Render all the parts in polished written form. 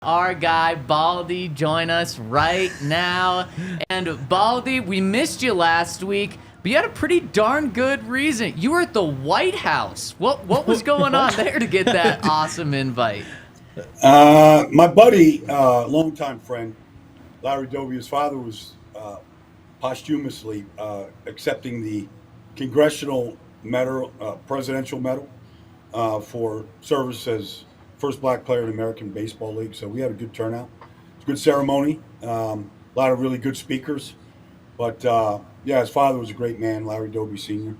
Our guy Baldy join us right now. And Baldy, we missed you last week, but you had a pretty darn good reason. You were at the White House. What was going on there to get that awesome invite? My buddy, longtime friend, Larry Doby, his father was posthumously accepting the Congressional Medal, Presidential Medal for service as first black player in the American Baseball League. So we had a good turnout. It's a good ceremony. A lot of really good speakers. But yeah, his father was a great man, Larry Doby Sr.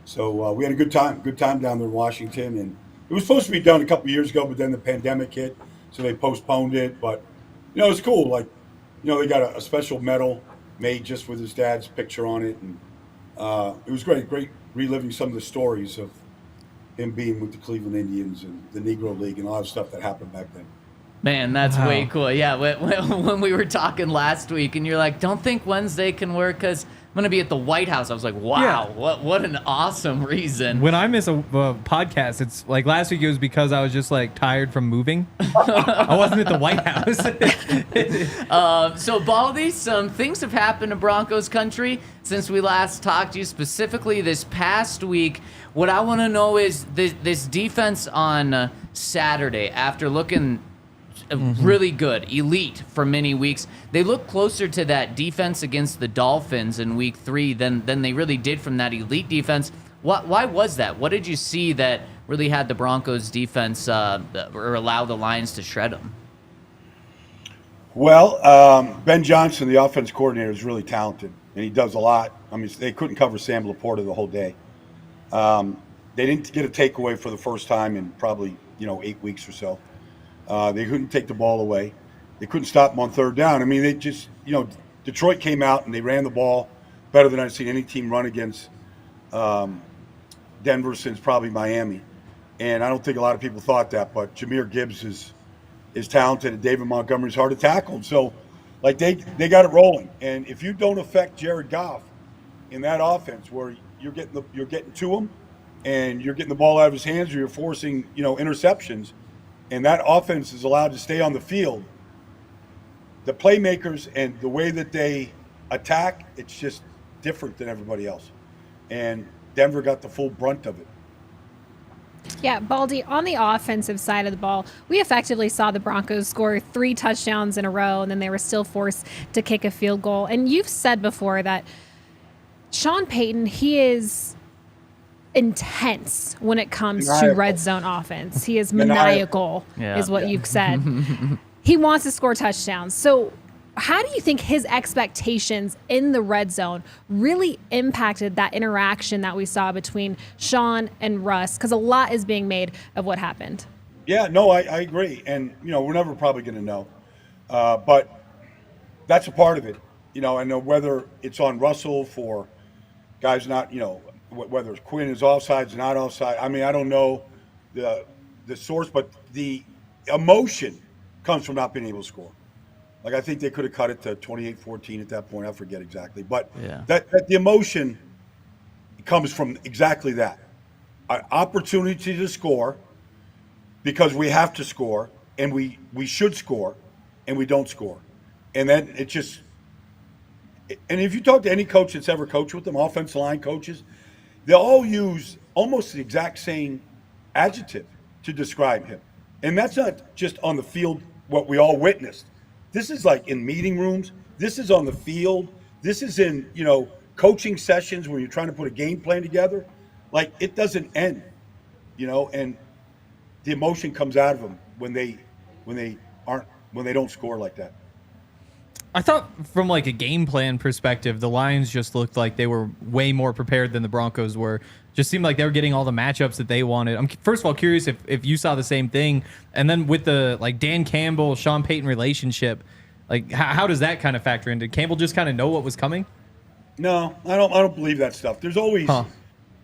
So we had a good time down there in Washington. And it was supposed to be done a couple of years ago, but then the pandemic hit, so they postponed it. But, it's cool. Like, they got a special medal made just with his dad's picture on it. And it was great reliving some of the stories of him being with the Cleveland Indians and the Negro League and a lot of stuff that happened back then. Man, that's way cool. Yeah, when we were talking last week and you're like, don't think Wednesday can work because I'm going to be at the White House. I was like, wow, what an awesome reason. When I miss a podcast, it's like last week it was because I was just like tired from moving. I wasn't at the White House. So, Baldy, some things have happened in Broncos country since we last talked to you, specifically this past week. What I want to know is this defense on Saturday, after looking really good, elite for many weeks, they look closer to that defense against the Dolphins in week 3 than they really did from that elite defense. Why was that? What did you see that really had the Broncos defense or allow the Lions to shred them? Well, Ben Johnson, the offense coordinator, is really talented, and he does a lot. I mean, they couldn't cover Sam Laporta the whole day. They didn't get a takeaway for the first time in probably 8 weeks or so. They couldn't take the ball away. They couldn't stop them on third down. I mean, they just, Detroit came out and they ran the ball better than I've seen any team run against Denver since probably Miami. And I don't think a lot of people thought that, but Jahmyr Gibbs is talented and David Montgomery's hard to tackle. So, like, they got it rolling. And if you don't affect Jared Goff in that offense where you're getting to him and you're getting the ball out of his hands or you're forcing, interceptions, and that offense is allowed to stay on the field, the playmakers and the way that they attack, it's just different than everybody else. And Denver got the full brunt of it. Yeah, Baldy, on the offensive side of the ball, we effectively saw the Broncos score 3 touchdowns in a row, and then they were still forced to kick a field goal. And you've said before that Sean Payton, he is intense when it comes to red zone offense. He is maniacal, is what you've said. He wants to score touchdowns. So how do you think his expectations in the red zone really impacted that interaction that we saw between Sean and Russ? Because a lot is being made of what happened. Yeah, no, I agree. And, we're never probably going to know. But that's a part of it. I know whether it's on Russell for guys not, whether Quinn is offsides, not offside. I mean, I don't know the source, but the emotion comes from not being able to score. Like, I think they could have cut it to 28-14 at that point. I forget exactly. But that the emotion comes from exactly that. An opportunity to score because we have to score, and we should score, and we don't score. And then it just – and if you talk to any coach that's ever coached with them, offensive line coaches, they'll all use almost the exact same adjective to describe him. And that's not just on the field, what we all witnessed. This is like in meeting rooms. This is on the field. This is in, coaching sessions when you're trying to put a game plan together. Like, it doesn't end, and the emotion comes out of them when they don't score like that. I thought from like a game plan perspective, the Lions just looked like they were way more prepared than the Broncos were. Just seemed like they were getting all the matchups that they wanted. I'm first of all curious if you saw the same thing, and then with the like Dan Campbell, Sean Payton relationship, like how does that kind of factor in? Did Campbell just kind of know what was coming? No, I don't believe that stuff. There's always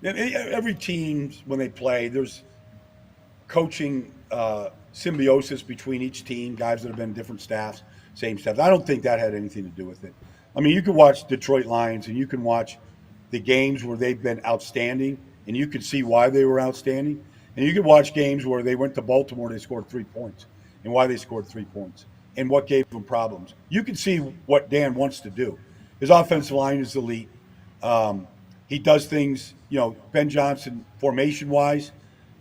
every team when they play, there's coaching symbiosis between each team, guys that have been different staffs. Same stuff. I don't think that had anything to do with it. I mean, you can watch Detroit Lions and you can watch the games where they've been outstanding and you can see why they were outstanding. And you can watch games where they went to Baltimore and they scored 3 points. and why they scored 3 points and what gave them problems. You can see what Dan wants to do. His offensive line is elite. He does things, Ben Johnson formation-wise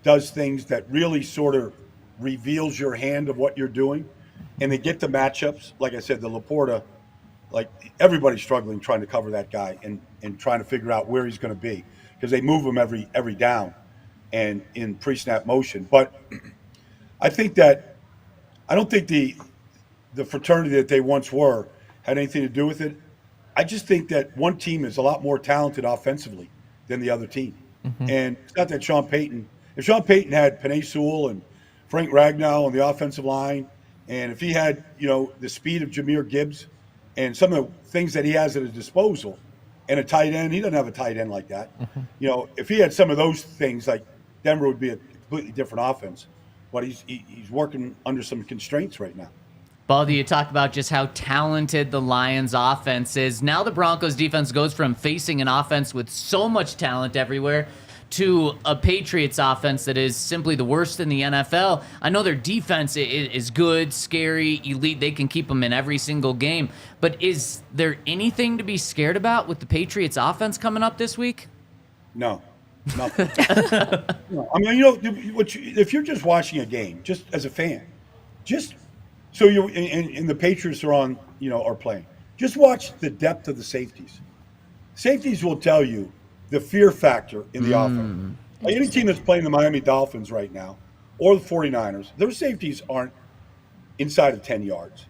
does things that really sort of reveals your hand of what you're doing. And they get the matchups. Like I said, the Laporta, like everybody's struggling trying to cover that guy and trying to figure out where he's going to be because they move him every down and in pre-snap motion. But I don't think the fraternity that they once were had anything to do with it. I just think that one team is a lot more talented offensively than the other team. Mm-hmm. And it's not that if Sean Payton had Penei Sewell and Frank Ragnow on the offensive line, and if he had, the speed of Jahmyr Gibbs and some of the things that he has at his disposal and a tight end, he doesn't have a tight end like that. Mm-hmm. If he had some of those things, like Denver would be a completely different offense. But he's working under some constraints right now. Baldy, you talked about just how talented the Lions offense is. Now the Broncos defense goes from facing an offense with so much talent everywhere to a Patriots offense that is simply the worst in the NFL. I know their defense is good, scary, elite. They can keep them in every single game. But is there anything to be scared about with the Patriots offense coming up this week? No. Nothing. No. I mean, if you're just watching a game, just as a fan, just so you and the Patriots are on, are playing. Just watch the depth of the safeties. Safeties will tell you the fear factor in the offense. Like any team that's playing the Miami Dolphins right now or the 49ers, their safeties aren't inside of 10 yards.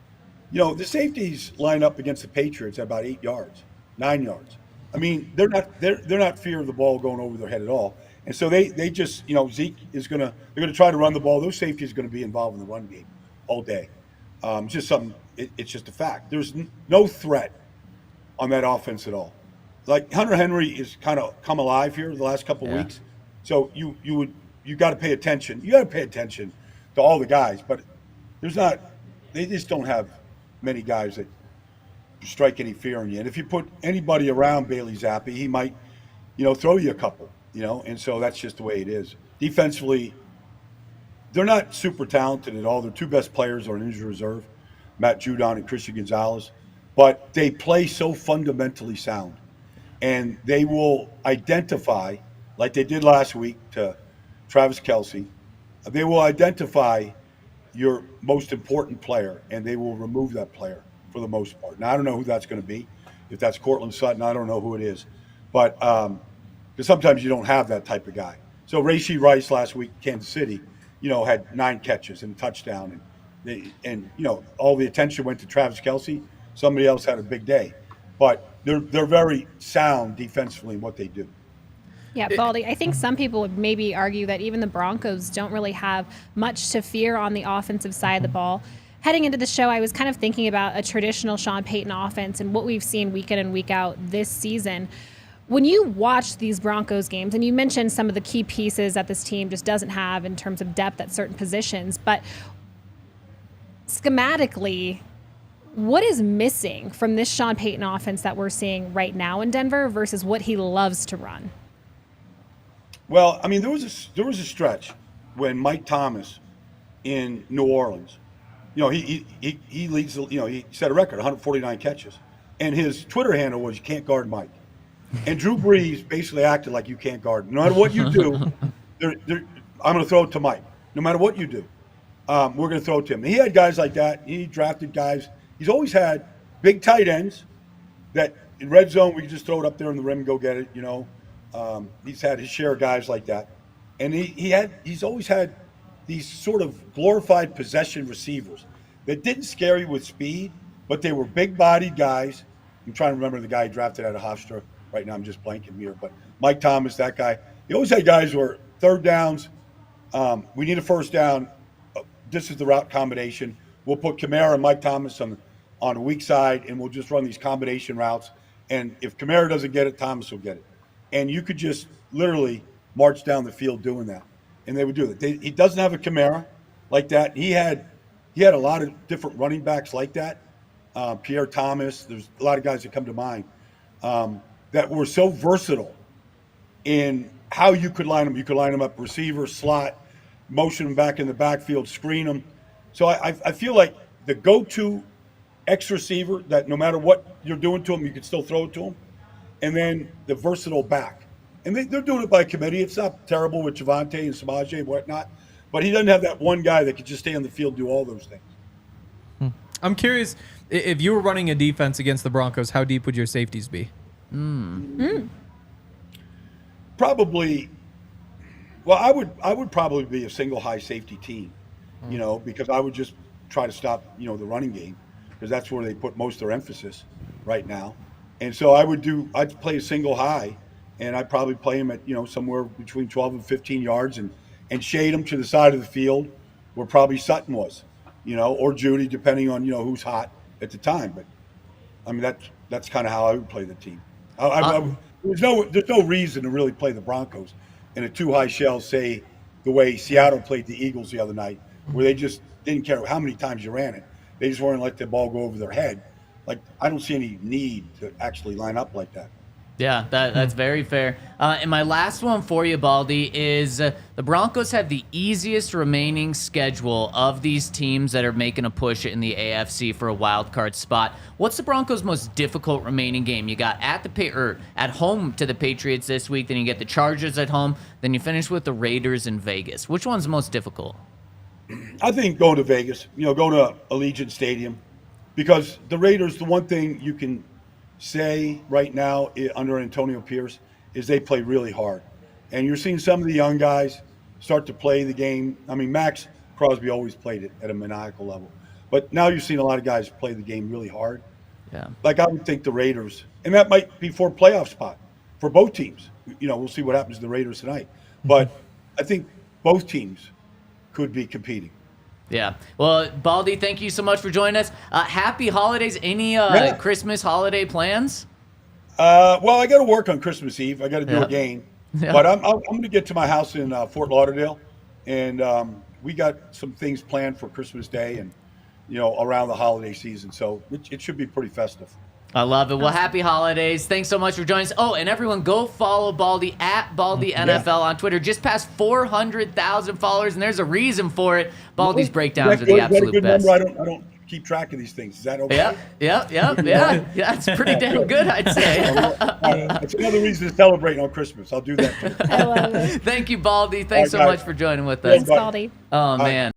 The safeties line up against the Patriots at about 8 yards, 9 yards. I mean, they're not fear of the ball going over their head at all. And so they just, Zeke is they're gonna try to run the ball. Those safeties are going to be involved in the run game all day. It's just something. It's just a fact. There's no threat on that offense at all. Like Hunter Henry is kind of come alive here the last couple of weeks. So you got to pay attention. You got to pay attention to all the guys, but they just don't have many guys that strike any fear in you. And if you put anybody around Bailey Zappi, he might, throw you a couple, and so that's just the way it is. Defensively, they're not super talented at all. Their two best players are in injured reserve, Matt Judon and Christian Gonzalez, but they play so fundamentally sound. And they will identify, like they did last week to Travis Kelce, they will identify your most important player, and they will remove that player for the most part. Now, I don't know who that's going to be. If that's Courtland Sutton, I don't know who it is. But because sometimes you don't have that type of guy. So Rashee Rice last week, Kansas City, had 9 catches and a touchdown. And all the attention went to Travis Kelce. Somebody else had a big day. But they're very sound defensively in what they do. Yeah, Baldy, I think some people would maybe argue that even the Broncos don't really have much to fear on the offensive side of the ball. Heading into the show, I was kind of thinking about a traditional Sean Payton offense and what we've seen week in and week out this season. When you watch these Broncos games, and you mentioned some of the key pieces that this team just doesn't have in terms of depth at certain positions, but schematically, what is missing from this Sean Payton offense that we're seeing right now in Denver versus what he loves to run? Well, I mean, there was a stretch when Mike Thomas in New Orleans, he leads, he set a record, 149 catches, and his Twitter handle was "You can't guard Mike," and Drew Brees basically acted like you can't guard him. No matter what you do, I'm going to throw it to Mike. No matter what you do, we're going to throw it to him. And he had guys like that. He drafted guys. He's always had big tight ends that in red zone we can just throw it up there in the rim and go get it. He's had his share of guys like that, and he's always had these sort of glorified possession receivers that didn't scare you with speed, but they were big-bodied guys. I'm trying to remember the guy he drafted out of Hofstra. Right now I'm just blanking here, but Mike Thomas, that guy. He always had guys who were third downs. We need a first down. This is the route combination. We'll put Kamara and Mike Thomas on the weak side, and we'll just run these combination routes. And if Kamara doesn't get it, Thomas will get it. And you could just literally march down the field doing that. And they would do it. He doesn't have a Kamara like that. He had a lot of different running backs like that. Pierre Thomas, there's a lot of guys that come to mind that were so versatile in how you could line them. You could line them up receiver, slot, motion them back in the backfield, screen them. So I feel like the go-to X receiver that no matter what you're doing to him, you can still throw it to him, and then the versatile back. And they're doing it by committee. It's not terrible with Javante and Samaje and whatnot, but he doesn't have that one guy that could just stay on the field and do all those things. I'm curious, if you were running a defense against the Broncos, how deep would your safeties be? Probably. Well, I would probably be a single high safety team, because I would just try to stop, the running game, because that's where they put most of their emphasis right now. And so I'd play a single high, and I'd probably play him at, somewhere between 12 and 15 yards and shade him to the side of the field where probably Sutton was, or Judy, depending on, who's hot at the time. But I mean, that's kind of how I would play the team. There's no reason to really play the Broncos in a two high shell, say the way Seattle played the Eagles the other night, where they just didn't care how many times you ran it. They just weren't let the ball go over their head. Like, I don't see any need to actually line up like that. Yeah, that's very fair. And my last one for you, Baldy, is the Broncos have the easiest remaining schedule of these teams that are making a push in the AFC for a wild card spot. What's the Broncos' most difficult remaining game? You got at home to the Patriots this week, then you get the Chargers at home, then you finish with the Raiders in Vegas. Which one's most difficult? I think going to Vegas, going to Allegiant Stadium, because the Raiders, the one thing you can say right now under Antonio Pierce is they play really hard. And you're seeing some of the young guys start to play the game. I mean, Max Crosby always played it at a maniacal level. But now you're seeing a lot of guys play the game really hard. Yeah. Like I would think the Raiders, and that might be for a playoff spot for both teams. We'll see what happens to the Raiders tonight. But I think both teams could be competing. Yeah. Well, Baldy, thank you so much for joining us. Happy holidays. Any Christmas holiday plans? Well, I got to work on Christmas Eve. I got to do a game. Yeah. But I'm going to get to my house in Fort Lauderdale, and we got some things planned for Christmas Day and, around the holiday season. So it should be pretty festive. I love it. Well, happy holidays. Thanks so much for joining us. Oh, and everyone go follow Baldy at Baldy NFL on Twitter. Just past 400,000 followers, and there's a reason for it. Baldy's breakdowns are the absolute best. I don't keep track of these things. Is that okay? Yeah. That's pretty damn good, I'd say. It's another reason to celebrate on Christmas. I'll do that too. I love it. Thank you, Baldy. Thanks so guys. much for joining with us. Thanks, Baldy. Oh, man.